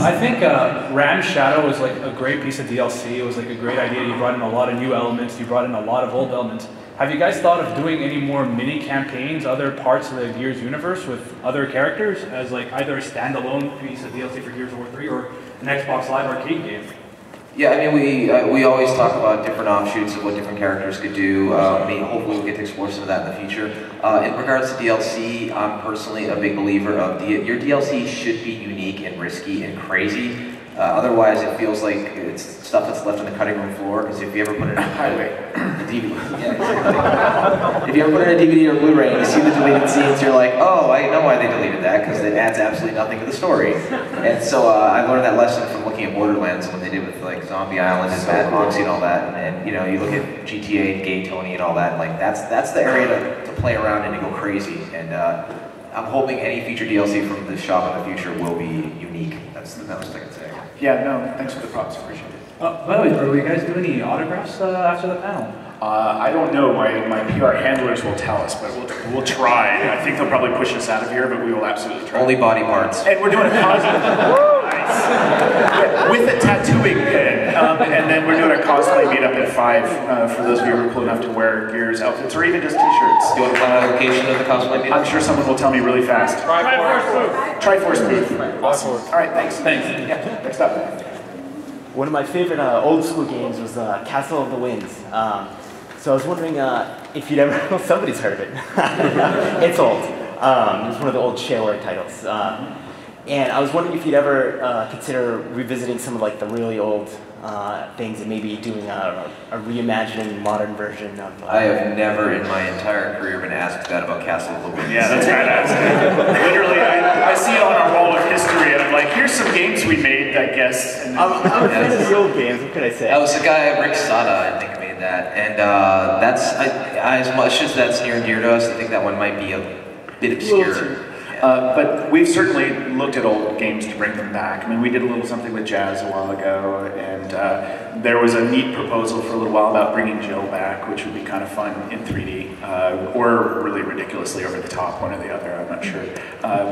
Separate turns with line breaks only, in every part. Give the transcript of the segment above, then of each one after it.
I think Ram Shadow was like a great piece of DLC. It was like a great idea. You brought in a lot of new elements. You brought in a lot of old elements. Have you guys thought of doing any more mini campaigns, other parts of the Gears universe with other characters as like either a standalone piece of DLC for Gears of War 3 or an Xbox Live Arcade game?
Yeah, I mean, we always talk about different offshoots of what different characters could do. I mean, hopefully we'll get to explore some of that in the future. In regards to DLC, I'm personally a big believer of your DLC should be unique and risky and crazy. Otherwise, it feels like it's stuff that's left on the cutting room floor. Because if you ever put it in a DVD, yeah, exactly. If you ever put it in a DVD or Blu-ray and you see the deleted scenes, you're like, oh, I know why they deleted that, because it adds absolutely nothing to the story. And so I learned that lesson from looking at Borderlands, what they did with like Zombie Island and Mad Moxie and all that. And you know, you look at GTA and Gay Tony and all that. And, like that's the area to play around and to go crazy. And I'm hoping any future DLC from the shop in the future will be unique. That's the most I can say.
Yeah, no, thanks for the props, appreciate it.
By the way, are you guys doing any autographs after the panel?
I don't know, my PR handlers will tell us, but we'll try. I think they'll probably push us out of here, but we will absolutely try.
Only body parts.
And we're doing a cosplay. Nice. Yeah, with a tattooing pen. And then we're doing a cosplay meetup at 5 for those of you who are cool enough to wear Gears outfits, or even just t-shirts.
Do you want to find out the location of the cosplay meetup?
I'm sure someone will tell me really fast.
Triforce booth.
Triforce booth. Awesome. All right, thanks.
Thanks.
Yeah, next up.
One of my favorite old school games was Castle of the Winds. So I was wondering if you'd ever, well, somebody's heard of it. It's old. It's one of the old shareware titles. And I was wondering if you'd ever consider revisiting some of like the really old things and maybe doing a reimagining modern version of...
I have never in my entire career been asked that about Castle of the Winds.
Yeah, that's badass. Literally, I see it on our wall of history and I'm like, here's some games we made, I guess. And
I'm a fan of the old games, what can I say?
That was the guy, Rick Sada, I think, made that. And that's, as much as that's near and dear to us, I think that one might be a bit obscure.
But we've certainly looked at old games to bring them back. I mean, we did a little something with Jazz a while ago, and there was a neat proposal for a little while about bringing Jill back, which would be kind of fun in 3D, or really ridiculously over the top, one or the other, I'm not sure.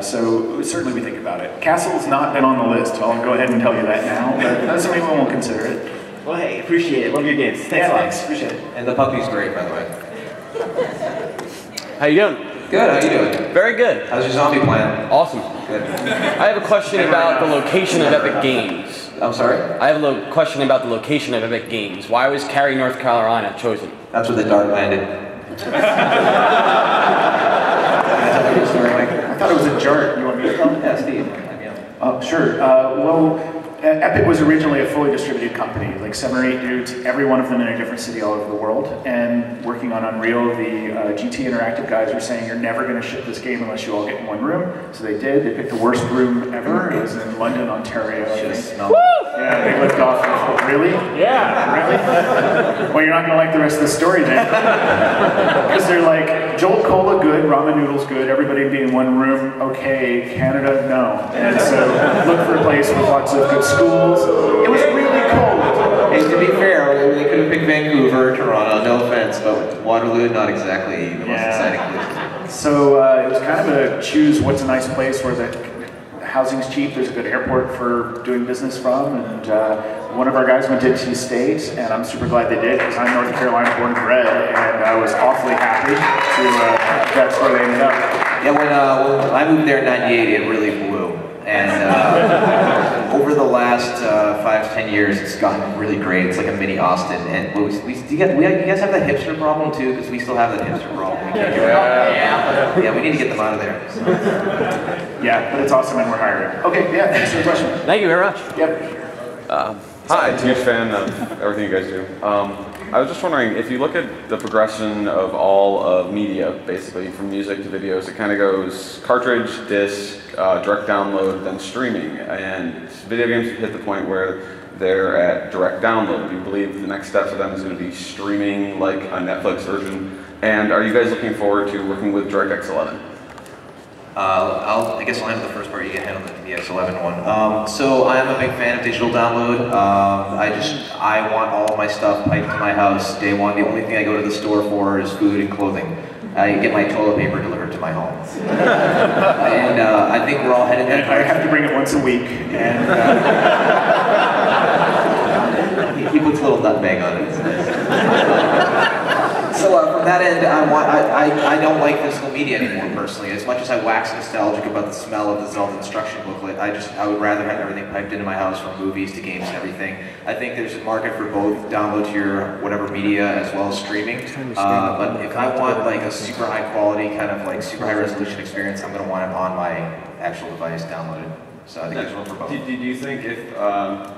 So certainly we think about it. Castle's not been on the list, I'll go ahead and tell you that now, but doesn't mean we won't consider it.
Well, hey, appreciate it. Love your games. Thanks a lot.
Thanks, appreciate it.
And the puppy's great, by the way.
How you doing?
Good, how you doing?
Very good.
How's your zombie plan?
Awesome.
Good.
I have a question about the location of Epic Games.
I'm sorry?
I have a question about the location of Epic Games. Why was Cary, North Carolina chosen?
That's where the dart landed.
I thought it was a jar. You want me to tell?
Yeah, Steve.
Oh, sure. Well, Epic was originally a fully distributed company, like 7 or 8 dudes, every one of them in a different city all over the world, and working on Unreal. The GT Interactive guys were saying, you're never going to ship this game unless you all get in one room. So they did. They picked the worst room ever. It was in London, Ontario. Yeah, they lift off. Really?
Yeah.
Really? Well, you're not going to like the rest of the story then. Because they're like, Jolt Cola good, ramen noodles good, everybody be in one room, okay, Canada, no. And so look for a place with lots of good schools. It was really cold.
Hey, to be fair, they could have picked Vancouver or Toronto, no offense, but Waterloo, not exactly the most exciting place.
So it was kind of a choose what's a nice place where the housing's cheap, there's a good airport for doing business from, and one of our guys went to NC State, and I'm super glad they did, because I'm North Carolina born and bred, and I was awfully happy to, that's where they ended up.
Yeah, when I moved there in '98, it really blew. And over the last 5 to 10 years, it's gotten really great. It's like a mini Austin. And you guys have that hipster problem too, because we still have that hipster problem. We can't get out. Yeah, we need to get them out of there. So.
Yeah, but it's awesome and we're hiring. Okay, yeah, thanks for the question.
Thank you very much.
Yep.
Hi, huge fan of everything you guys do. I was just wondering, if you look at the progression of all of media, basically, from music to videos, it kind of goes cartridge, disc, direct download, then streaming. And video games have hit the point where they're at direct download. Do you believe the next step for them is going to be streaming, like a Netflix version? And are you guys looking forward to working with DirectX 11?
I guess I'll handle the first part, you can handle the X11 one. So I am a big fan of digital download. I want all my stuff piped to my house day one. The only thing I go to the store for is food and clothing. I get my toilet paper delivered to my home. And I I think we're all headed that
I have to bring it once a week, and
he puts a little nutmeg on it. It's nice. So from that end, I don't like physical media anymore personally. As much as I wax nostalgic about the smell of the Zelda instruction booklet, I would rather have everything piped into my house, from movies to games and everything. I think there's a market for both download to your whatever media as well as streaming. But if I want like a super high quality, kind of like super high resolution experience, I'm going to want it on my actual device downloaded. So I think there's one for both.
Do you think if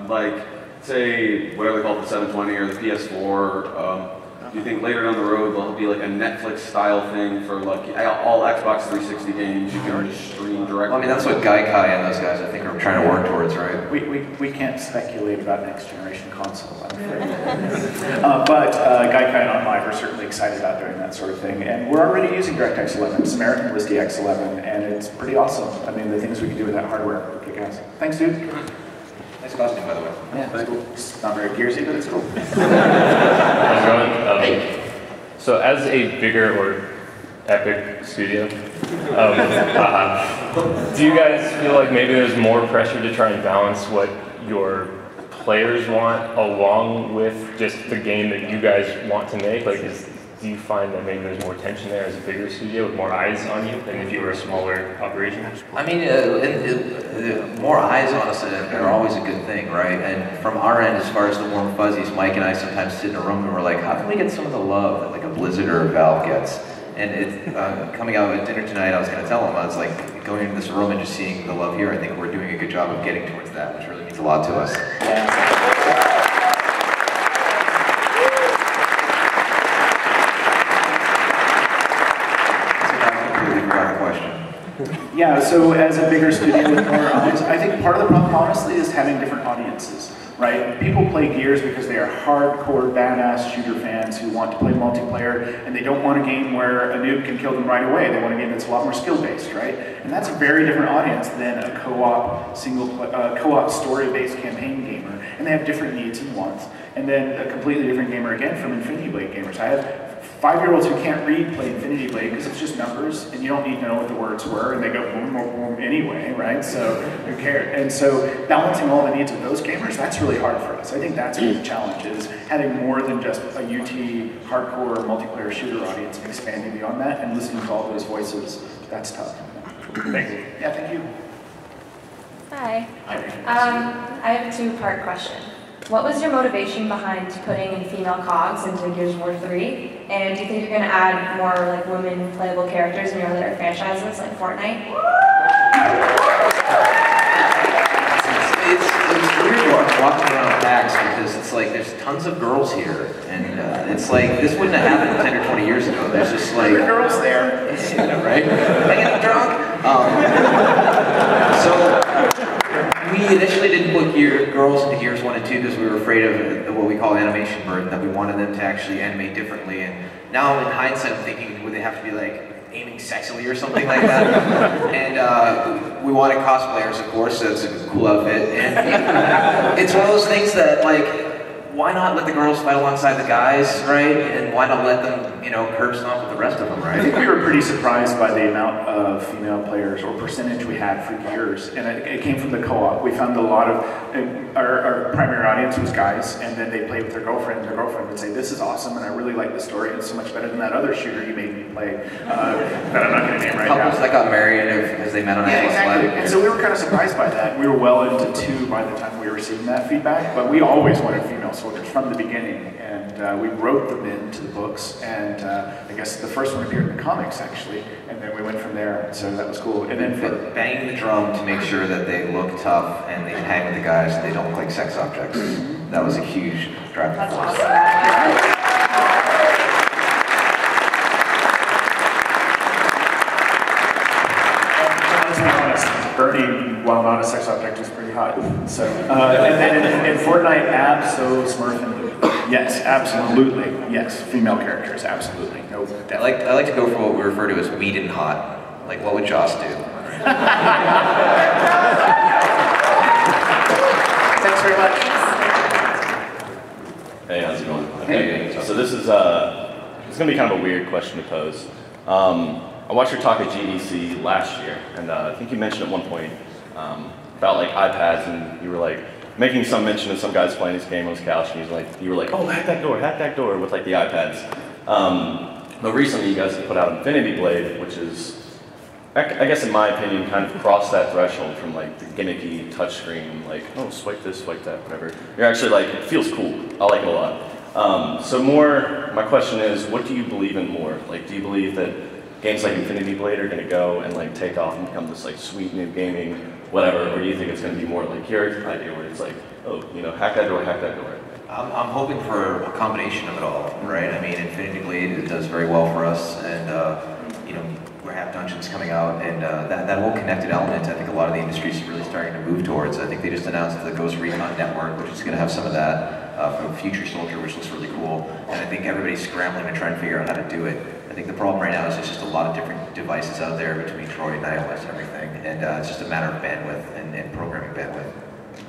like say whatever they call it, the 720 or the PS4, do you think later down the road there'll be like a Netflix style thing for like all Xbox 360 games you can just stream directly?
Well, I mean, that's what Gaikai and those guys I think are trying to work towards, right?
we can't speculate about next generation consoles, I'm afraid. But Gaikai and OnLive are certainly excited about doing that sort of thing, and we're already using DirectX 11. Samaritan was DX 11, and it's pretty awesome. I mean, the things we can do with that hardware are kick ass. Thanks, dude.
Nice costume, by the way.
Yeah, that's cool. It's not very gearsy, but it's cool.
How's it going? So as a bigger or epic studio, do you guys feel like maybe there's more pressure to try and balance what your players want along with just the game that you guys want to make? Like, do you find that maybe there's more tension there as a bigger studio with more eyes on you than if you were a smaller operation?
I mean, more eyes on us are always a good thing, right? And from our end, as far as the warm fuzzies, Mike and I sometimes sit in a room and we're like, how can we get some of the love that like a Blizzard or a Valve gets? And coming out at dinner tonight, I was going to tell him, I was like, going into this room and just seeing the love here, I think we're doing a good job of getting towards that, which really means a lot to us.
Yeah, so as a bigger studio with more eyes, I think part of the problem, honestly, is having different audiences, right? People play Gears because they are hardcore, badass shooter fans who want to play multiplayer, and they don't want a game where a noob can kill them right away. They want a game that's a lot more skill-based, right? And that's a very different audience than a co-op story-based campaign gamer, and they have different needs and wants. And then a completely different gamer, again, from Infinity Blade gamers. I have 5-year-olds who can't read play Infinity Blade because it's just numbers, and you don't need to know what the words were, and they go boom, boom, boom anyway, right? So who cares? And so balancing all the needs of those gamers, that's really hard for us. I think that's a big challenge, is having more than just a UT hardcore multiplayer shooter audience and expanding beyond that and listening to all those voices. That's tough. Thank you. Yeah, thank you.
Hi. I have a two-part question. What was your motivation behind putting in female cogs into Gears of War 3? And do you think you're going to add more like women playable characters in your other franchises like Fortnite?
It's weird walking around PAX because it's like there's tons of girls here, and it's like this wouldn't have happened 10 or 20 years ago. There's just like
girls there,
right? Am I getting drunk? So we initially didn't put girls into Gears 1 and 2 because we were afraid of what we call animation burden, that we wanted them to actually animate differently. And now in hindsight, I'm thinking, would they have to be like aiming sexily or something like that? And we wanted cosplayers, of course, so it's a cool outfit. And it's one of those things that, like, why not let the girls fight alongside the guys, right? And why not let them, you know, curb stomp with the rest of them, right?
I think we were pretty surprised by the amount of female players or percentage we had for Gears, and it came from the co-op. We found a lot of, our primary audience was guys, and then they played with their girlfriend, and their girlfriend would say, this is awesome, and I really like the story, and it's so much better than that other shooter you made me play, that I'm not going to name right now.
Couples that got married as they met on
Xbox
Live.
And so we were kind of surprised by that. We were well into 2 by the time we were receiving that feedback, but we always wanted female soldiers from the beginning, and we wrote them into the books, and I guess the first one appeared in the comics, actually, and then we went from there, so that was cool. And then for
banging the drum to make sure that they look tough and they can hang with the guys and they don't look like sex objects. That was a huge driving force.
Bernie, while not a sex object, is pretty hot. So, and then in Fortnite, Smurf and Luke. Yes, absolutely. Yes, female characters, absolutely. No doubt.
I like to go for what we refer to as weed and hot. Like, what would Joss do?
Thanks very much.
Hey, how's it going?
Okay.
So this is it's gonna be kind of a weird question to pose. I watched your talk at GDC last year, and I think you mentioned at one point about like iPads, and you were like making some mention of some guys playing this game on his couch, and you were like, oh, hack that door with like the iPads. But recently, you guys have put out Infinity Blade, which is, I guess in my opinion, kind of crossed that threshold from like the gimmicky touchscreen, like, oh, swipe this, swipe that, whatever. You're actually like, it feels cool. I like it a lot. So my question is, what do you believe in more? Like, do you believe that games like Infinity Blade are going to go and like take off and become this like sweet new gaming, whatever, or do you think it's going to be more like your idea where it's like, oh, you know, hack that door, hack that door?
I'm hoping for a combination of it all, right? I mean, Infinity Blade, it does very well for us, and you know, we have Dungeons coming out, and that whole connected element, I think a lot of the industry is really starting to move towards. I think they just announced the Ghost Recon Network, which is going to have some of that from Future Soldier, which looks really cool, and I think everybody's scrambling to try and figure out how to do it. I think the problem right now is there's just a lot of different devices out there between Droid and iOS and everything, and it's just a matter of bandwidth and programming bandwidth.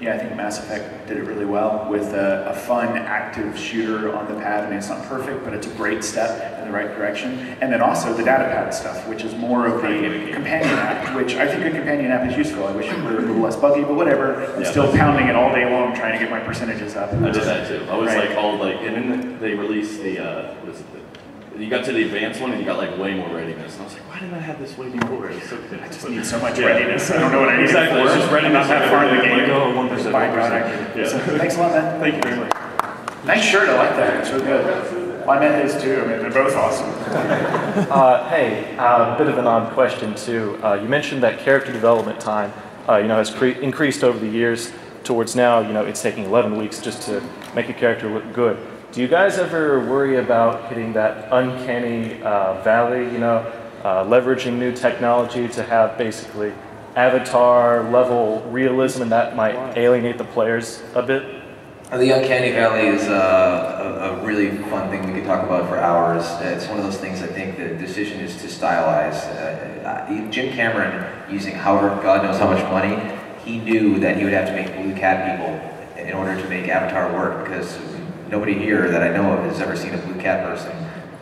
Yeah, I think Mass Effect did it really well with a fun, active shooter on the pad. I mean, it's not perfect, but it's a great step in the right direction. And then also the data pad stuff, which is more of the companion app, which I think a companion app is useful. I wish it were a little less buggy, but whatever. I'm still pounding it all day long, trying to get my percentages up.
I did that too. I was like, and then they released the, you got to the advanced one and you got like way more readiness. And I was like, why didn't I have this way before? It's so good.
I just need so much readiness. I don't know what I need
exactly.
for.
It's just readiness.
Not that far in the game.
Like, oh, 1%.
By God, So, thanks a lot, man.
Thank you very much.
Nice shirt. I like that. It's really good. My man is too. I mean, they're both awesome.
Hey, a bit of an odd question too. You mentioned that character development time, has increased over the years. Towards now, it's taking 11 weeks just to make a character look good. Do you guys ever worry about hitting that uncanny valley, leveraging new technology to have basically avatar level realism, and that might alienate the players a bit?
The uncanny valley is a really fun thing we could talk about for hours. It's one of those things I think the decision is to stylize. Jim Cameron, using however God knows how much money, he knew that he would have to make blue cat people in order to make Avatar work, because nobody here that I know of has ever seen a blue cat person.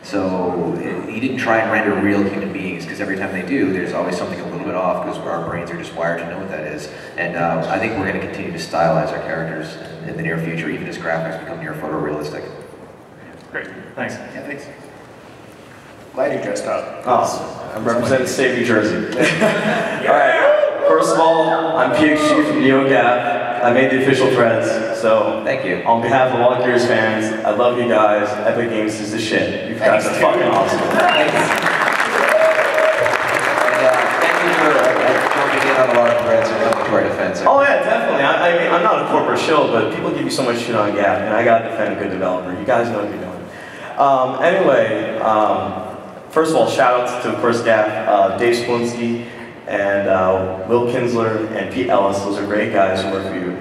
So he didn't try and render real human beings, because every time they do, there's always something a little bit off, because our brains are just wired to know what that is. And I think we're going to continue to stylize our characters in the near future, even as graphics become near photorealistic.
Great, thanks. Yeah, thanks. Glad you dressed up.
Oh, I'm representing the state of New Jersey. All right. First of all, I'm PXG from NeoGAF. I made the official threads, so
thank you.
On behalf of all Gears fans, I love you guys. Epic Games is the shit. You guys are fucking awesome.
Thank you for jumping in on a lot of threads and coming to our defense.
Oh yeah, definitely. I mean, I'm not a corporate shill, but people give you so much shit on GAF, and I gotta defend a good developer. You guys know what you're doing. Anyway, first of all, shout outs to, of course, GAF, Dave Bleszinski, and Will Kinsler and Pete Ellis. Those are great guys who work for you.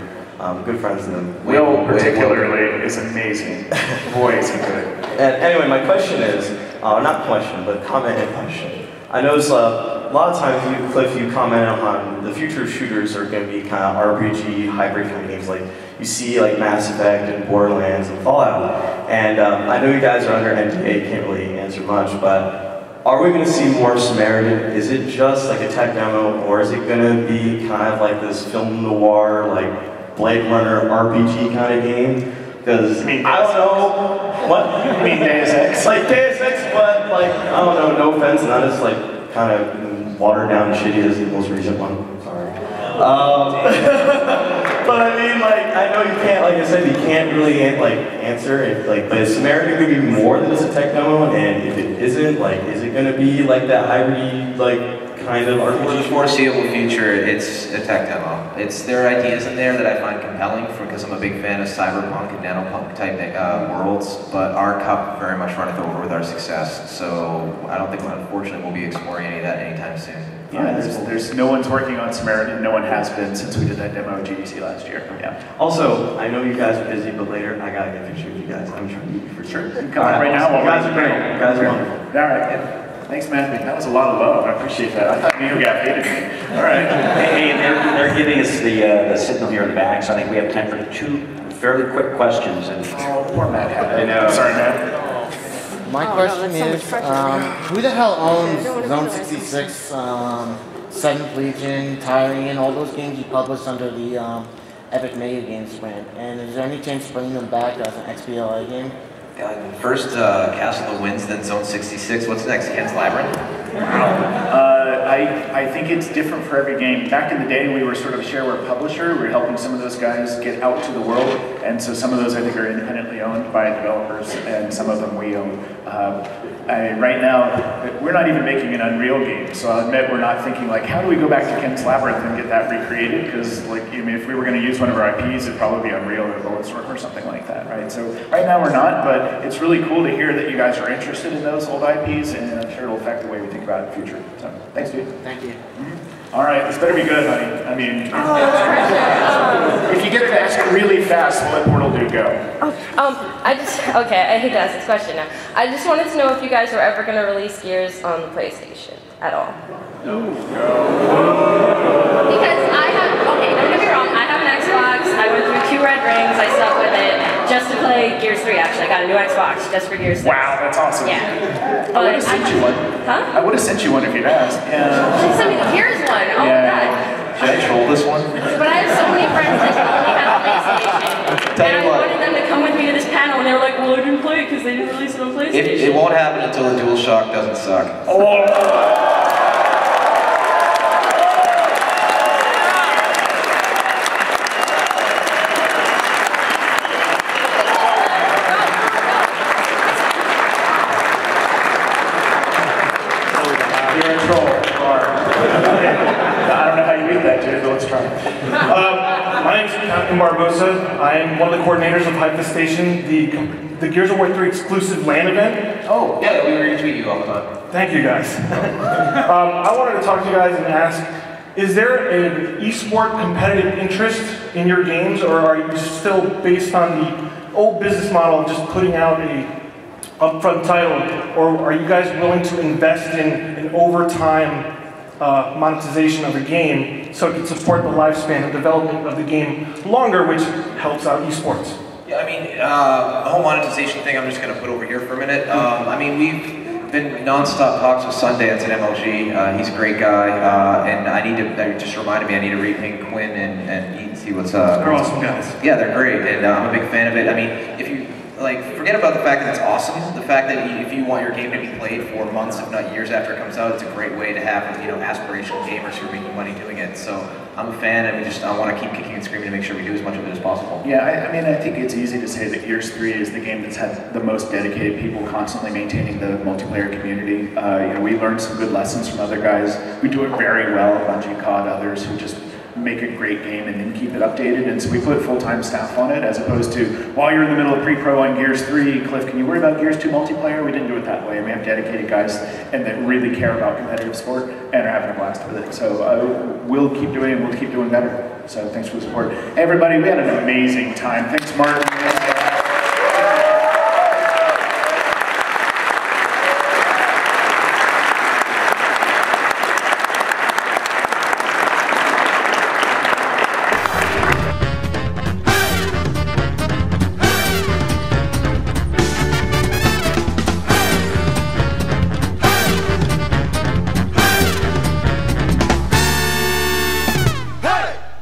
Good friends of them.
Will particularly is amazing. Boy, is he good.
And anyway, my question is, not question, but comment and question. I notice a lot of times, Cliff, you comment on the future of shooters are going to be kind of RPG, hybrid kind of games. Like you see like Mass Effect and Borderlands and Fallout. And I know you guys are under NDA, can't really answer much, but are we going to see more Samaritan? Is it just like a tech demo, or is it going to be kind of like this film noir, like Blade Runner RPG kind of game? Because I don't know. What?
You mean Deus Ex?
Like Deus Ex, but like, I don't know, no offense, not as like kind of watered down and shitty as the most recent one. Sorry. But I mean, like, I know you can't, like I said, you can't really answer it. Like, but is Samaritan going to be more than just a tech demo? And if it isn't, like, is it going to be like that hybrid, like, kind of RPG?
For the foreseeable future, it's a tech demo. There are ideas in there that I find compelling because I'm a big fan of cyberpunk and nanopunk type worlds, but our cup very much runneth over with our success. So I don't think, unfortunately, we'll be exploring any of that anytime soon.
Yeah, there's no one's working on Samaritan. No one has been since we did that demo at GDC last year. Yeah.
Also, I know you guys are busy, but later I gotta get a picture of you guys. I'm trying to meet you for sure.
You can come on right now.
You guys are great. You guys are wonderful.
All right. Yeah. Thanks, man. That was a lot of love. I appreciate that. I thought NeoGAF hated me. All right.
Hey, and they're giving us the signal here in the back, so I think we have time for 2 fairly quick questions. And
poor Matt. I know. Sorry, Matt.
My question is, who the hell owns Zone 66, 7th Legion, Tyrian, all those games you published under the Epic Mega Games brand? And is there any chance of bringing them back as an XBLA game?
First, Castle of the Winds, then Zone 66. What's next? Ken's Labyrinth?
Wow. I think it's different for every game. Back in the day, we were sort of a shareware publisher. We were helping some of those guys get out to the world, and so some of those I think are independently owned by developers, and some of them we own. Right now, we're not even making an Unreal game, so I'll admit we're not thinking like, how do we go back to Ken's Labyrinth and get that recreated? Because like, I mean, if we were going to use one of our IPs, it'd probably be Unreal or Bulletstorm or something like that, right? So right now we're not, but it's really cool to hear that you guys are interested in those old IPs, and I'm sure it'll affect the way we think about it in the future. So thanks, dude.
Thank you.
All right, this better be good, honey. I mean, if you get it asked really fast, we'll let Portal Dude go.
I hate to ask this question now. I just wanted to know if you guys were ever going to release Gears on the PlayStation at all.
No.
Because don't get me wrong, I have an Xbox, I went through 2 red rings, I stuck with it, just to play Gears 3 actually. I got a new Xbox just for Gears 3.
Wow, that's awesome.
Yeah.
I would have sent you one.
Huh?
I would have sent you one if you'd asked.
She sent me the Gears one, oh my god.
Should I troll this one?
But I have so many friends that only have PlayStation.
Tell you
and I
what.
wanted them to come with me to this panel, and they were like, well, I didn't play it because they didn't release it on PlayStation.
It won't happen until the DualShock doesn't suck.
Oh.
My name is Captain Barbosa. I am one of the coordinators of Hype the Station, the Gears of War 3 exclusive LAN event.
Oh, yeah, we were going to tweet you all the time.
Thank you, guys. I wanted to talk to you guys and ask, is there an esport competitive interest in your games, or are you still based on the old business model of just putting out a upfront title, or are you guys willing to invest in an overtime monetization of the game so it can support the lifespan and development of the game longer, which helps out esports?
Yeah, I mean, the whole monetization thing I'm just going to put over here for a minute. I mean, we've been nonstop talks with Sundance at MLG. He's a great guy, and that just reminded me I need to reping Quinn and see what's up.
They're awesome guys.
Yeah, they're great, and I'm a big fan of it. I mean, if you forget about the fact that it's awesome. The fact that if you want your game to be played for months, if not years after it comes out, it's a great way to have, aspirational gamers who are making money doing it. So I'm a fan, and I want to keep kicking and screaming to make sure we do as much of it as possible.
Yeah, I mean, I think it's easy to say that Gears 3 is the game that's had the most dedicated people constantly maintaining the multiplayer community. We learned some good lessons from other guys who do it very well, Bungie, COD, others who just make a great game and then keep it updated, and so we put full-time staff on it, as opposed to, while you're in the middle of pre-pro on Gears 3, Cliff, can you worry about Gears 2 multiplayer? We didn't do it that way, and we have dedicated guys and that really care about competitive sport and are having a blast with it. So we'll keep doing it, and we'll keep doing better. So thanks for the support. Hey, everybody, we had an amazing time. Thanks, Martin.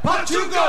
Part 2 go!